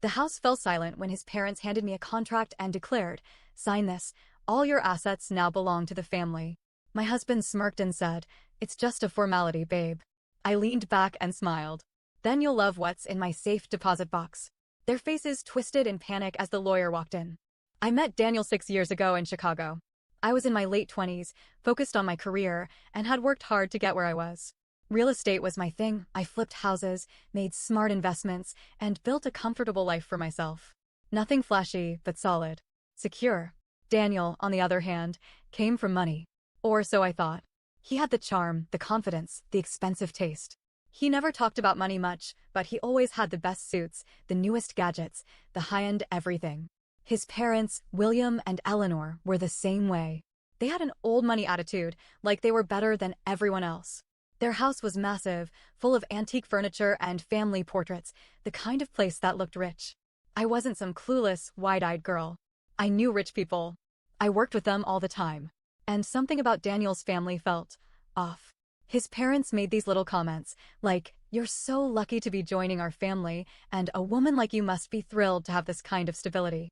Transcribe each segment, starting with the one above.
The house fell silent when his parents handed me a contract and declared, "Sign this. All your assets now belong to the family." My husband smirked and said, "It's just a formality, babe." I leaned back and smiled. "Then you'll love what's in my safe deposit box." Their faces twisted in panic as the lawyer walked in. I met Daniel 6 years ago in Chicago. I was in my late 20s, focused on my career, and had worked hard to get where I was. Real estate was my thing. I flipped houses, made smart investments, and built a comfortable life for myself. Nothing flashy, but solid. Secure. Daniel, on the other hand, came from money. Or so I thought. He had the charm, the confidence, the expensive taste. He never talked about money much, but he always had the best suits, the newest gadgets, the high-end everything. His parents, William and Eleanor, were the same way. They had an old money attitude, like they were better than everyone else. Their house was massive, full of antique furniture and family portraits, the kind of place that looked rich. I wasn't some clueless, wide-eyed girl. I knew rich people. I worked with them all the time. And something about Daniel's family felt off. His parents made these little comments, like, "You're so lucky to be joining our family, and a woman like you must be thrilled to have this kind of stability."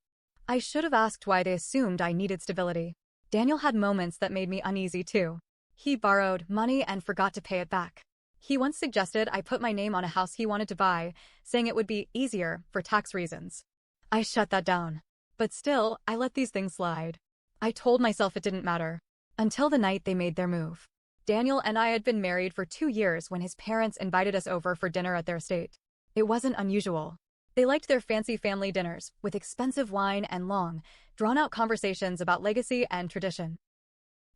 I should have asked why they assumed I needed stability. Daniel had moments that made me uneasy too. He borrowed money and forgot to pay it back. He once suggested I put my name on a house he wanted to buy, saying it would be easier for tax reasons. I shut that down. But still, I let these things slide. I told myself it didn't matter. Until the night they made their move. Daniel and I had been married for 2 years when his parents invited us over for dinner at their estate. It wasn't unusual. They liked their fancy family dinners, with expensive wine and long, drawn-out conversations about legacy and tradition.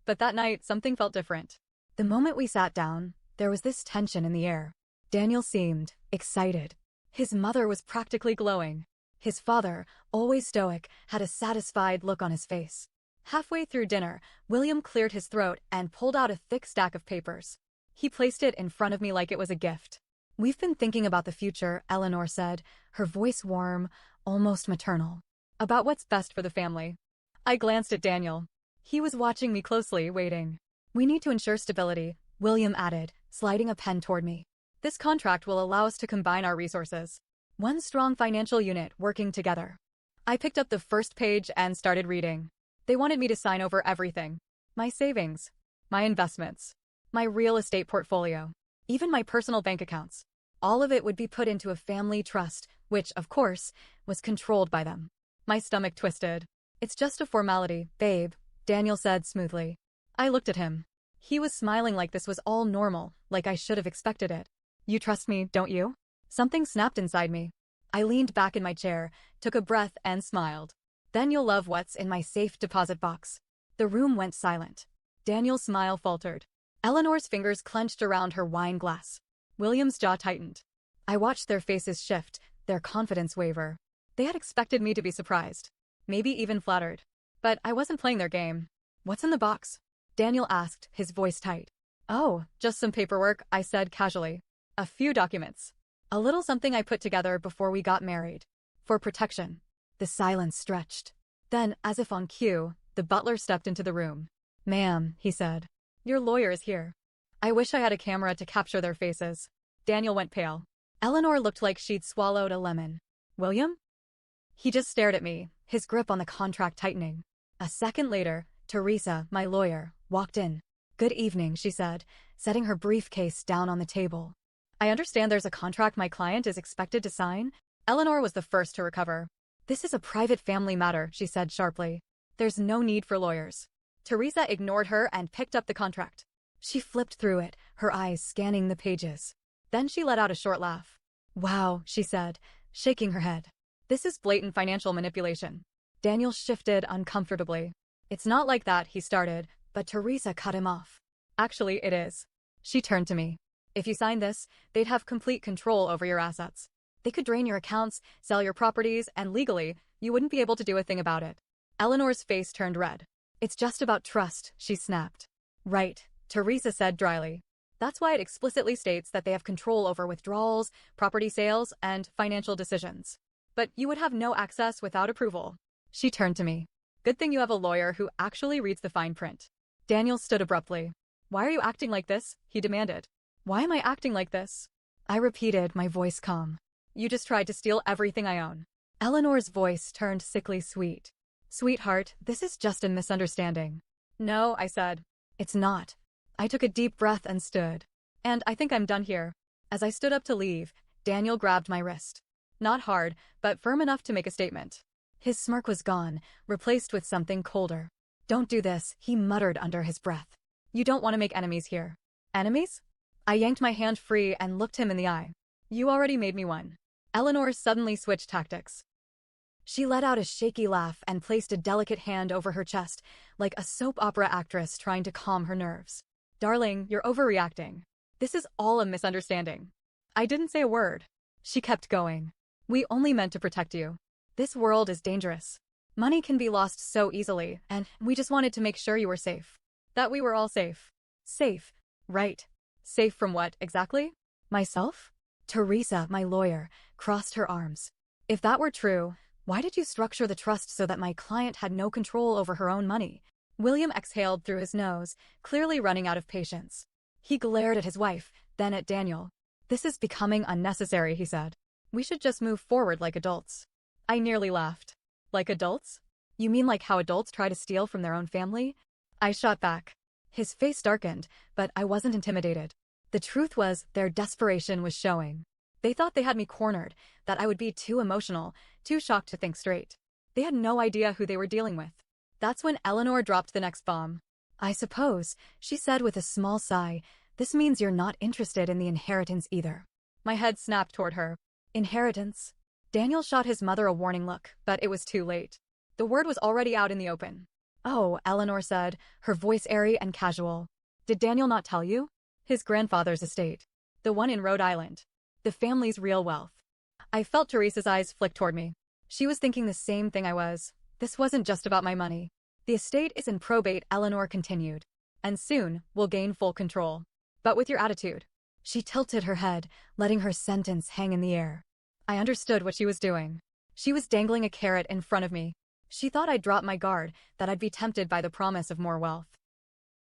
But that night, something felt different. The moment we sat down, there was this tension in the air. Daniel seemed excited. His mother was practically glowing. His father, always stoic, had a satisfied look on his face. Halfway through dinner, William cleared his throat and pulled out a thick stack of papers. He placed it in front of me like it was a gift. "We've been thinking about the future," Eleanor said, her voice warm, almost maternal. "About what's best for the family." I glanced at Daniel. He was watching me closely, waiting. "We need to ensure stability," William added, sliding a pen toward me. "This contract will allow us to combine our resources. One strong financial unit working together." I picked up the first page and started reading. They wanted me to sign over everything. My savings, my investments, my real estate portfolio, even my personal bank accounts. All of it would be put into a family trust, which, of course, was controlled by them. My stomach twisted. "It's just a formality, babe," Daniel said smoothly. I looked at him. He was smiling like this was all normal, like I should have expected it. "You trust me, don't you?" Something snapped inside me. I leaned back in my chair, took a breath and smiled. "Then you'll love what's in my safe deposit box." The room went silent. Daniel's smile faltered. Eleanor's fingers clenched around her wine glass. William's jaw tightened. I watched their faces shift, their confidence waver. They had expected me to be surprised. Maybe even flattered. But I wasn't playing their game. "What's in the box?" Daniel asked, his voice tight. "Oh, just some paperwork," I said casually. "A few documents. A little something I put together before we got married. For protection." The silence stretched. Then, as if on cue, the butler stepped into the room. "Ma'am," he said. "Your lawyer is here." I wish I had a camera to capture their faces. Daniel went pale. Eleanor looked like she'd swallowed a lemon. "William?" He just stared at me, his grip on the contract tightening. A second later, Teresa, my lawyer, walked in. "Good evening," she said, setting her briefcase down on the table. "I understand there's a contract my client is expected to sign." Eleanor was the first to recover. "This is a private family matter," she said sharply. "There's no need for lawyers." Teresa ignored her and picked up the contract. She flipped through it, her eyes scanning the pages. Then she let out a short laugh. "Wow," she said, shaking her head. "This is blatant financial manipulation." Daniel shifted uncomfortably. "It's not like that," he started, but Teresa cut him off. "Actually, it is." She turned to me. "If you sign this, they'd have complete control over your assets. They could drain your accounts, sell your properties, and legally, you wouldn't be able to do a thing about it." Eleanor's face turned red. "It's just about trust," she snapped. "Right," Teresa said dryly. "That's why it explicitly states that they have control over withdrawals, property sales, and financial decisions. But you would have no access without approval." She turned to me. "Good thing you have a lawyer who actually reads the fine print." Daniel stood abruptly. "Why are you acting like this?" he demanded. "Why am I acting like this?" I repeated, my voice calm. "You just tried to steal everything I own." Eleanor's voice turned sickly sweet. Sweetheart, this is just a misunderstanding. No, I said. It's not. I took a deep breath and stood. And I think I'm done here. As I stood up to leave, Daniel grabbed my wrist. Not hard, but firm enough to make a statement. His smirk was gone, replaced with something colder. Don't do this, he muttered under his breath. You don't want to make enemies here. Enemies? I yanked my hand free and looked him in the eye. You already made me one. Eleanor suddenly switched tactics. She let out a shaky laugh and placed a delicate hand over her chest, like a soap opera actress trying to calm her nerves. Darling, you're overreacting. This is all a misunderstanding. I didn't say a word. She kept going. We only meant to protect you. This world is dangerous. Money can be lost so easily, and we just wanted to make sure you were safe. That we were all safe. Safe. Right. Safe from what, exactly? Myself? Teresa, my lawyer, crossed her arms. If that were true, why did you structure the trust so that my client had no control over her own money? William exhaled through his nose, clearly running out of patience. He glared at his wife, then at Daniel. This is becoming unnecessary, he said. We should just move forward like adults. I nearly laughed. Like adults? You mean like how adults try to steal from their own family? I shot back. His face darkened, but I wasn't intimidated. The truth was, their desperation was showing. They thought they had me cornered, that I would be too emotional, too shocked to think straight. They had no idea who they were dealing with. That's when Eleanor dropped the next bomb. I suppose, she said with a small sigh, this means you're not interested in the inheritance either. My head snapped toward her. Inheritance? Daniel shot his mother a warning look, but it was too late. The word was already out in the open. Oh, Eleanor said, her voice airy and casual. Did Daniel not tell you? His grandfather's estate. The one in Rhode Island. The family's real wealth. I felt Teresa's eyes flick toward me. She was thinking the same thing I was. This wasn't just about my money. The estate is in probate, Eleanor continued. And soon, we'll gain full control. But with your attitude. She tilted her head, letting her sentence hang in the air. I understood what she was doing. She was dangling a carrot in front of me. She thought I'd drop my guard, that I'd be tempted by the promise of more wealth.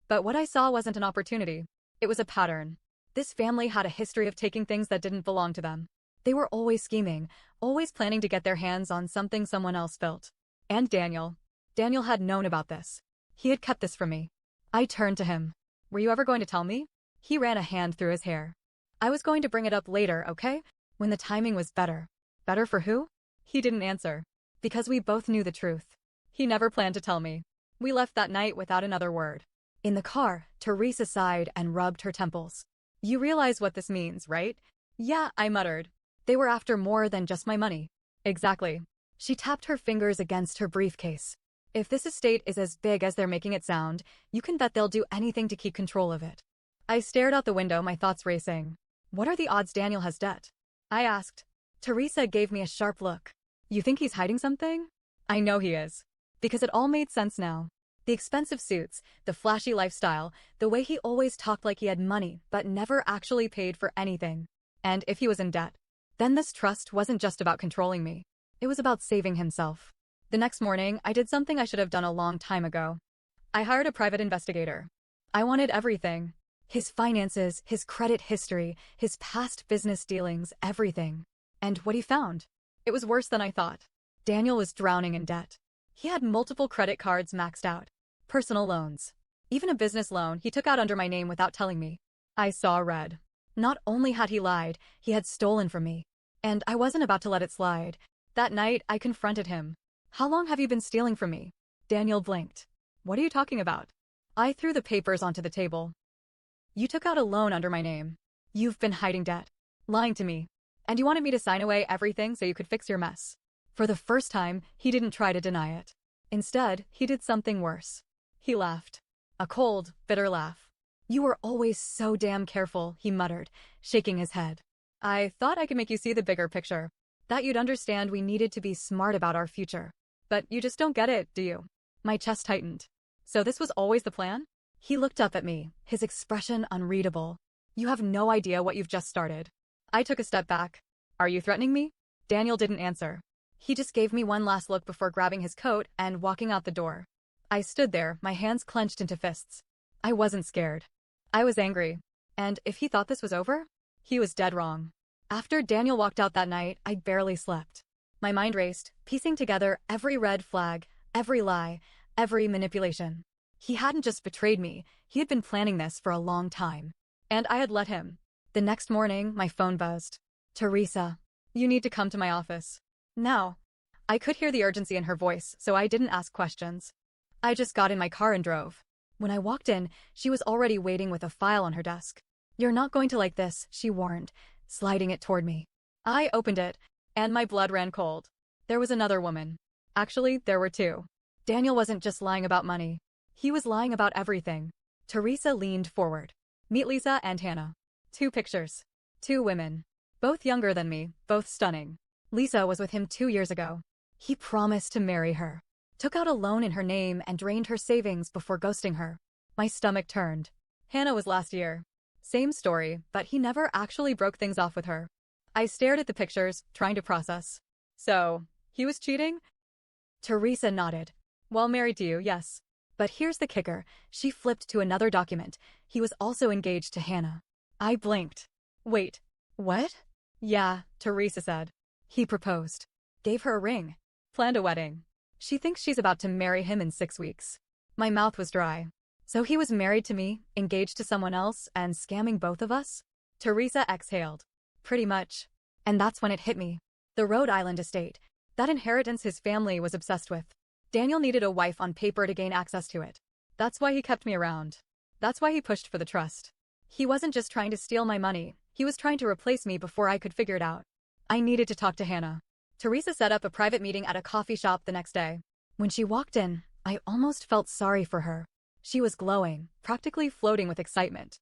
But what I saw wasn't an opportunity. It was a pattern. This family had a history of taking things that didn't belong to them. They were always scheming, always planning to get their hands on something someone else built. And Daniel. Daniel had known about this. He had kept this from me. I turned to him. Were you ever going to tell me? He ran a hand through his hair. I was going to bring it up later, okay? When the timing was better. Better for who? He didn't answer. Because we both knew the truth. He never planned to tell me. We left that night without another word. In the car, Teresa sighed and rubbed her temples. You realize what this means, right? Yeah, I muttered. They were after more than just my money. Exactly. She tapped her fingers against her briefcase. If this estate is as big as they're making it sound, you can bet they'll do anything to keep control of it. I stared out the window, my thoughts racing. What are the odds Daniel has debt? I asked. Teresa gave me a sharp look. You think he's hiding something? I know he is. Because it all made sense now. The expensive suits, the flashy lifestyle, the way he always talked like he had money but never actually paid for anything. And if he was in debt, then this trust wasn't just about controlling me. It was about saving himself. The next morning, I did something I should have done a long time ago. I hired a private investigator. I wanted everything. His finances, his credit history, his past business dealings, everything. And what he found? It was worse than I thought. Daniel was drowning in debt. He had multiple credit cards maxed out. Personal loans. Even a business loan he took out under my name without telling me. I saw red. Not only had he lied, he had stolen from me. And I wasn't about to let it slide. That night, I confronted him. How long have you been stealing from me? Daniel blinked. What are you talking about? I threw the papers onto the table. You took out a loan under my name. You've been hiding debt. Lying to me. And you wanted me to sign away everything so you could fix your mess. For the first time, he didn't try to deny it. Instead, he did something worse. He laughed. A cold, bitter laugh. You were always so damn careful, he muttered, shaking his head. I thought I could make you see the bigger picture. That you'd understand we needed to be smart about our future. But you just don't get it, do you? My chest tightened. So this was always the plan? He looked up at me, his expression unreadable. You have no idea what you've just started. I took a step back. Are you threatening me? Daniel didn't answer. He just gave me one last look before grabbing his coat and walking out the door. I stood there, my hands clenched into fists. I wasn't scared. I was angry. And if he thought this was over, he was dead wrong. After Daniel walked out that night, I barely slept. My mind raced, piecing together every red flag, every lie, every manipulation. He hadn't just betrayed me, he had been planning this for a long time. And I had let him. The next morning, my phone buzzed. Teresa, you need to come to my office. Now. I could hear the urgency in her voice, so I didn't ask questions. I just got in my car and drove. When I walked in, she was already waiting with a file on her desk. You're not going to like this, she warned, sliding it toward me. I opened it, and my blood ran cold. There was another woman. Actually, there were two. Daniel wasn't just lying about money. He was lying about everything. Teresa leaned forward. Meet Lisa and Hannah. 2 pictures. 2 women. Both younger than me, both stunning. Lisa was with him 2 years ago. He promised to marry her. Took out a loan in her name and drained her savings before ghosting her. My stomach turned. Hannah was last year. Same story, but he never actually broke things off with her. I stared at the pictures, trying to process. So, he was cheating? Teresa nodded. Well, married to you, yes. But here's the kicker. She flipped to another document. He was also engaged to Hannah. I blinked. Wait, what? Yeah, Teresa said. He proposed. Gave her a ring. Planned a wedding. She thinks she's about to marry him in 6 weeks. My mouth was dry. So he was married to me, engaged to someone else, and scamming both of us? Teresa exhaled. Pretty much. And that's when it hit me. The Rhode Island estate. That inheritance his family was obsessed with. Daniel needed a wife on paper to gain access to it. That's why he kept me around. That's why he pushed for the trust. He wasn't just trying to steal my money. He was trying to replace me before I could figure it out. I needed to talk to Hannah. Teresa set up a private meeting at a coffee shop the next day. When she walked in, I almost felt sorry for her. She was glowing, practically floating with excitement.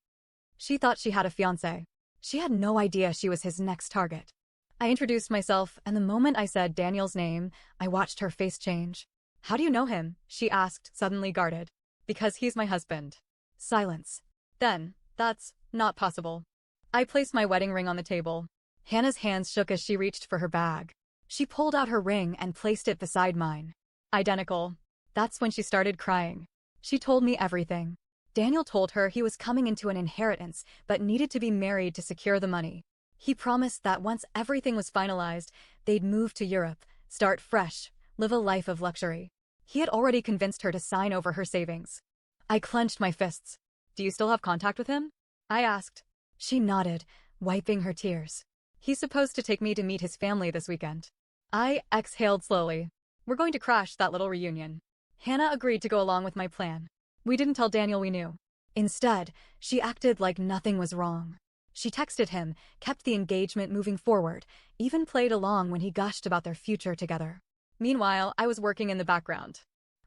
She thought she had a fiancé. She had no idea she was his next target. I introduced myself, and the moment I said Daniel's name, I watched her face change. How do you know him? She asked, suddenly guarded. Because he's my husband. Silence. Then, that's not possible. I placed my wedding ring on the table. Hannah's hands shook as she reached for her bag. She pulled out her ring and placed it beside mine. Identical. That's when she started crying. She told me everything. Daniel told her he was coming into an inheritance, but needed to be married to secure the money. He promised that once everything was finalized, they'd move to Europe, start fresh, live a life of luxury. He had already convinced her to sign over her savings. I clenched my fists. Do you still have contact with him? I asked. She nodded, wiping her tears. He's supposed to take me to meet his family this weekend. I exhaled slowly. We're going to crash that little reunion. Hannah agreed to go along with my plan. We didn't tell Daniel we knew. Instead, she acted like nothing was wrong. She texted him, kept the engagement moving forward, even played along when he gushed about their future together. Meanwhile, I was working in the background.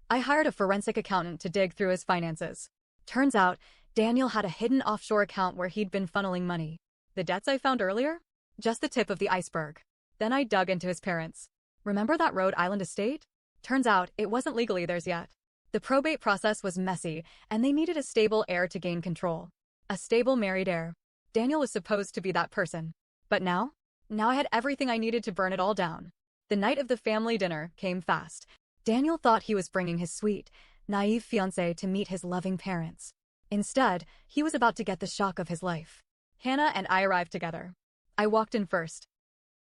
I hired a forensic accountant to dig through his finances. Turns out, Daniel had a hidden offshore account where he'd been funneling money. The debts I found earlier? Just the tip of the iceberg. Then I dug into his parents. Remember that Rhode Island estate? Turns out, it wasn't legally theirs yet. The probate process was messy, and they needed a stable heir to gain control. A stable married heir. Daniel was supposed to be that person. But now? Now I had everything I needed to burn it all down. The night of the family dinner came fast. Daniel thought he was bringing his sweet, naive fiancée to meet his loving parents. Instead, he was about to get the shock of his life. Hannah and I arrived together. I walked in first.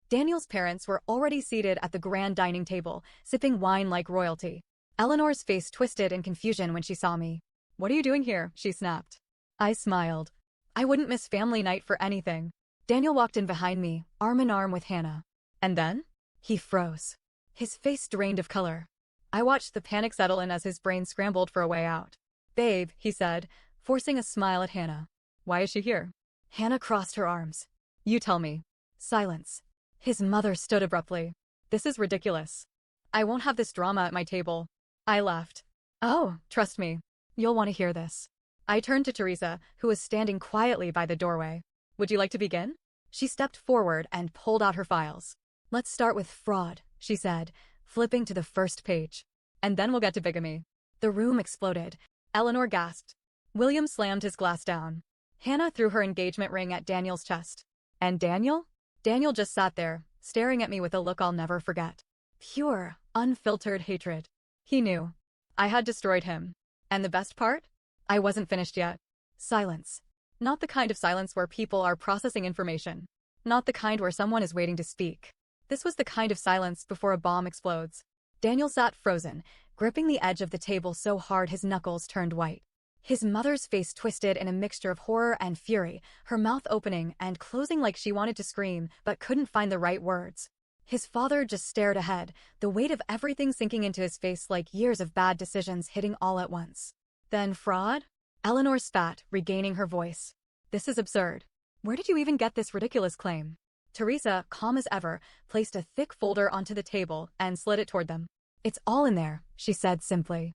Daniel's parents were already seated at the grand dining table, sipping wine like royalty. Eleanor's face twisted in confusion when she saw me. What are you doing here? She snapped. I smiled. I wouldn't miss family night for anything. Daniel walked in behind me, arm in arm with Hannah. And then? He froze. His face drained of color. I watched the panic settle in as his brain scrambled for a way out. Babe, he said, forcing a smile at Hannah. Why is she here? Hannah crossed her arms. You tell me. Silence. His mother stood abruptly. This is ridiculous. I won't have this drama at my table. I laughed. Oh, trust me. You'll want to hear this. I turned to Teresa, who was standing quietly by the doorway. Would you like to begin? She stepped forward and pulled out her files. Let's start with fraud, she said, flipping to the first page. And then we'll get to bigamy. The room exploded. Eleanor gasped. William slammed his glass down. Hannah threw her engagement ring at Daniel's chest. And Daniel? Daniel just sat there, staring at me with a look I'll never forget. Pure, unfiltered hatred. He knew. I had destroyed him. And the best part? I wasn't finished yet. Silence. Not the kind of silence where people are processing information. Not the kind where someone is waiting to speak. This was the kind of silence before a bomb explodes. Daniel sat frozen, gripping the edge of the table so hard his knuckles turned white. His mother's face twisted in a mixture of horror and fury, her mouth opening and closing like she wanted to scream but couldn't find the right words. His father just stared ahead, the weight of everything sinking into his face like years of bad decisions hitting all at once. Then fraud? Eleanor spat, regaining her voice. This is absurd. Where did you even get this ridiculous claim? Teresa, calm as ever, placed a thick folder onto the table and slid it toward them. It's all in there, she said simply.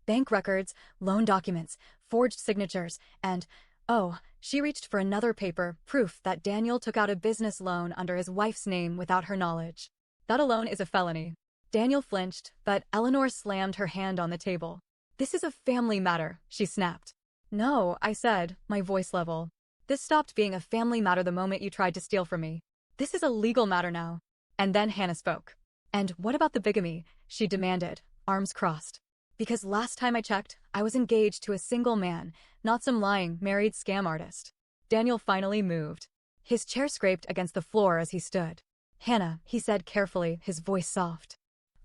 Bank records, loan documents, forged signatures, and, oh, she reached for another paper, proof that Daniel took out a business loan under his wife's name without her knowledge. That alone is a felony. Daniel flinched, but Eleanor slammed her hand on the table. This is a family matter, she snapped. No, I said, my voice level. This stopped being a family matter the moment you tried to steal from me. This is a legal matter now. And then Hannah spoke. And what about the bigamy? She demanded, arms crossed. Because last time I checked, I was engaged to a single man, not some lying, married scam artist. Daniel finally moved. His chair scraped against the floor as he stood. Hannah, he said carefully, his voice soft.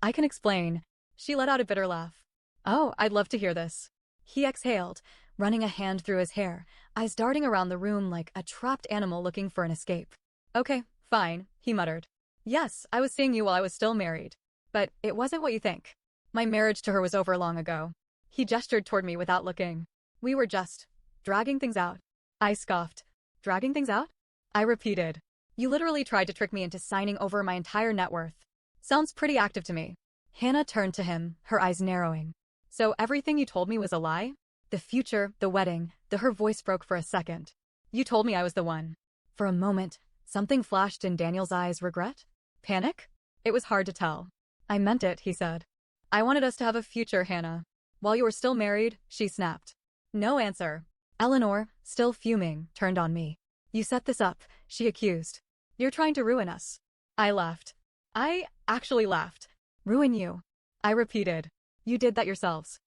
I can explain. She let out a bitter laugh. Oh, I'd love to hear this. He exhaled, running a hand through his hair, eyes darting around the room like a trapped animal looking for an escape. Okay, fine, he muttered. Yes, I was seeing you while I was still married. But it wasn't what you think. My marriage to her was over long ago. He gestured toward me without looking. We were just dragging things out. I scoffed. Dragging things out? I repeated. You literally tried to trick me into signing over my entire net worth. Sounds pretty active to me. Hannah turned to him, her eyes narrowing. So everything you told me was a lie? The future, the wedding, her voice broke for a second. You told me I was the one. For a moment, something flashed in Daniel's eyes. Regret? Panic? It was hard to tell. I meant it, he said. I wanted us to have a future, Hannah. While you were still married, she snapped. No answer. Eleanor, still fuming, turned on me. You set this up, she accused. You're trying to ruin us. I laughed. I actually laughed. Ruin you. I repeated. You did that yourselves.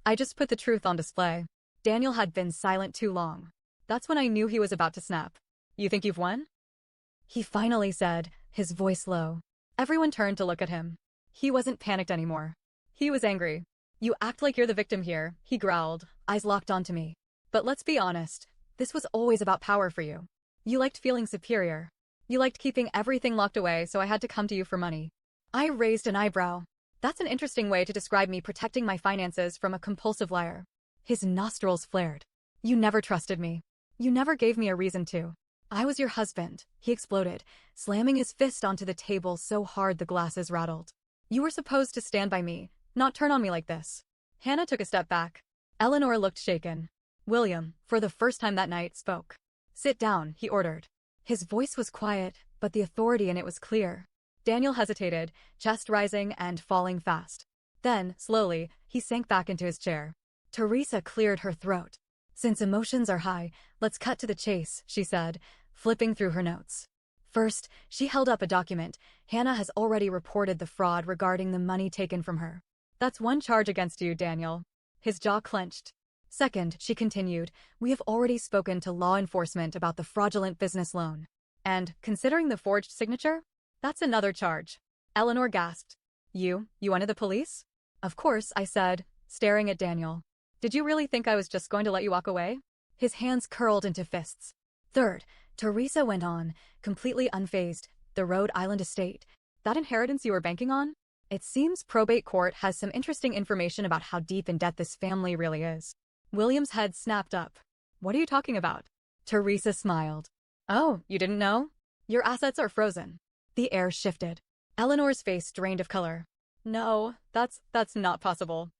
I just put the truth on display. Daniel had been silent too long. That's when I knew he was about to snap. You think you've won? He finally said, his voice low. Everyone turned to look at him. He wasn't panicked anymore. He was angry. You act like you're the victim here, he growled, eyes locked onto me. But let's be honest, this was always about power for you. You liked feeling superior. You liked keeping everything locked away, so I had to come to you for money. I raised an eyebrow. That's an interesting way to describe me protecting my finances from a compulsive liar. His nostrils flared. You never trusted me. You never gave me a reason to. I was your husband, he exploded, slamming his fist onto the table so hard the glasses rattled. You were supposed to stand by me, not turn on me like this. Hannah took a step back. Eleanor looked shaken. William, for the first time that night, spoke. Sit down, he ordered. His voice was quiet, but the authority in it was clear. Daniel hesitated, chest rising and falling fast. Then, slowly, he sank back into his chair. Teresa cleared her throat. Since emotions are high, let's cut to the chase, she said, flipping through her notes. First, she held up a document. Hannah has already reported the fraud regarding the money taken from her. That's one charge against you, Daniel. His jaw clenched. Second, she continued, we have already spoken to law enforcement about the fraudulent business loan. And, considering the forged signature, that's another charge. Eleanor gasped. You wanted the police? Of course, I said, staring at Daniel. Did you really think I was just going to let you walk away? His hands curled into fists. Third, Teresa went on, completely unfazed. The Rhode Island estate. That inheritance you were banking on? It seems probate court has some interesting information about how deep in debt this family really is. William's head snapped up. What are you talking about? Teresa smiled. Oh, you didn't know? Your assets are frozen. The air shifted. Eleanor's face drained of color. No, that's not possible.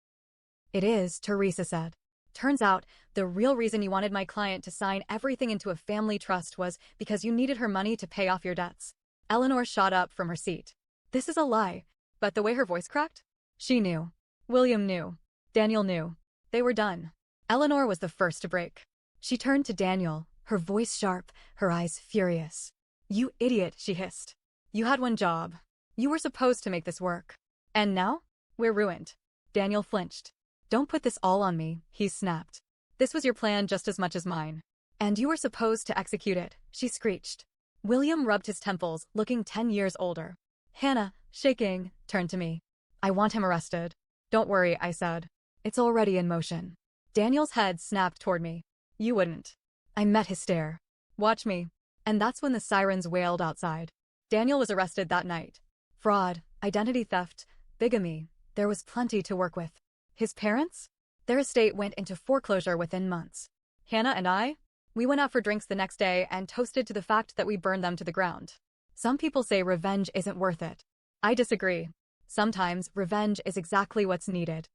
It is, Teresa said. Turns out, the real reason you wanted my client to sign everything into a family trust was because you needed her money to pay off your debts. Eleanor shot up from her seat. This is a lie. But the way her voice cracked? She knew. William knew. Daniel knew. They were done. Eleanor was the first to break. She turned to Daniel, her voice sharp, her eyes furious. You idiot, she hissed. You had one job. You were supposed to make this work. And now? We're ruined. Daniel flinched. Don't put this all on me, he snapped. This was your plan just as much as mine. And you were supposed to execute it, she screeched. William rubbed his temples, looking 10 years older. Hannah, shaking, turned to me. I want him arrested. Don't worry, I said. It's already in motion. Daniel's head snapped toward me. You wouldn't. I met his stare. Watch me. And that's when the sirens wailed outside. Daniel was arrested that night. Fraud, identity theft, bigamy. There was plenty to work with. His parents? Their estate went into foreclosure within months. Hannah and I? We went out for drinks the next day and toasted to the fact that we burned them to the ground. Some people say revenge isn't worth it. I disagree. Sometimes revenge is exactly what's needed.